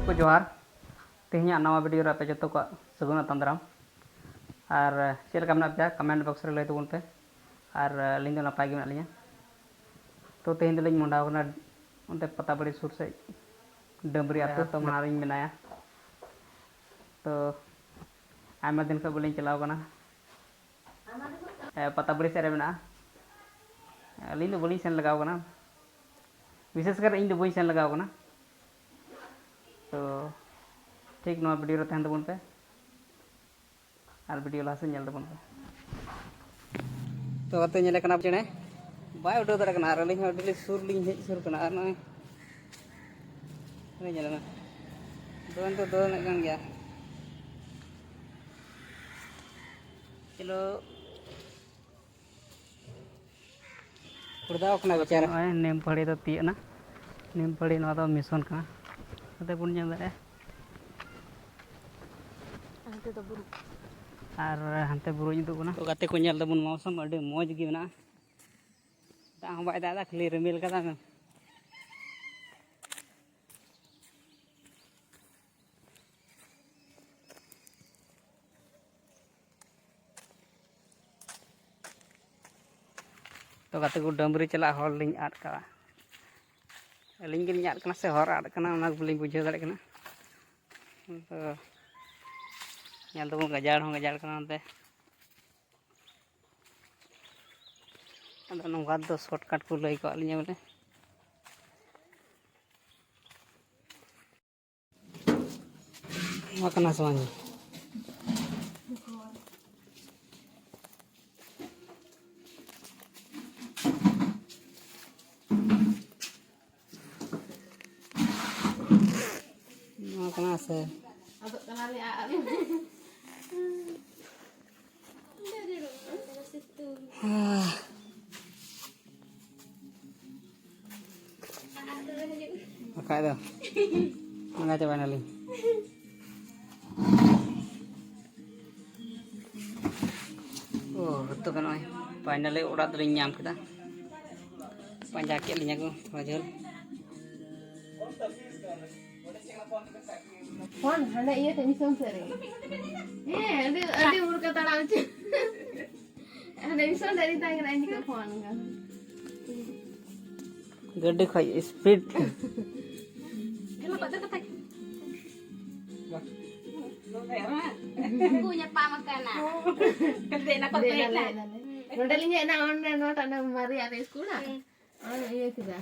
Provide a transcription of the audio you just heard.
को जोहार तेहनी नवा वीडियो रे पे जो को सगुन तंद्राम और चेल का मना पे कमेंट बॉक्स रे लय तबन पे और लिंक दो नपाय गे मेना लिया तो तेहन दलिन मंडाव कना उनते पता बड़ी सुर से डंबरी आतो तो मारिन बनाया तो आयमा दिन का बोलिन चलाव कना पता बड़ी से रे मेना अलिन दो बोलिन सेन लगाव कना विशेषकर इन दो बोई सेन लगाव कना तो ठीक नवा वीडियो रे तहन तबन पे और वीडियो लासे नेल तबन पे तो अते नेले कना चेणे बाय उडो दरा कना अलिन अडली सुर लिन हेज सुर कना और नय रे नेले ना दोन तो दोन गन गया चलो उड़दाव कना बेचारा नेम पड़ी तो ती ना नेम पड़ी नवा तो मिशन कना अते बुन नेल दरे हांते तो बुरु और हांते बुरु इदु कना तो गाते को नेल दबुन मौसम अडे मौज गे मेना दा हम बाय दादा खाली रिमिल कदा तो गाते को डंबरी चला हर लिंग आट का लिंग गिन आट कना से हर आट कना ओना लिंग बुझे दाड़े कना तो नेल दबुन गजाड़ हो गजाड़ कना अंते अदो नोंगा दो शॉर्टकट को लई को लिया बोले मकना सवानी मकना से Abot kanali aali. Pakai dah. Mana coba nali. Oh, betul kan oi. Finally udah ternyam kita. Panjang linya ko, wajul. Phone handa iya tadi sore. Ada urut kata lalu. Handa misal dari tangan aja ke phone kan. Gede kayak speed. Kalau kata kata. Punya pamakanan. Gede nak kau bela. Modalnya nak online not ada mari ada sekolah. Oh iya kita.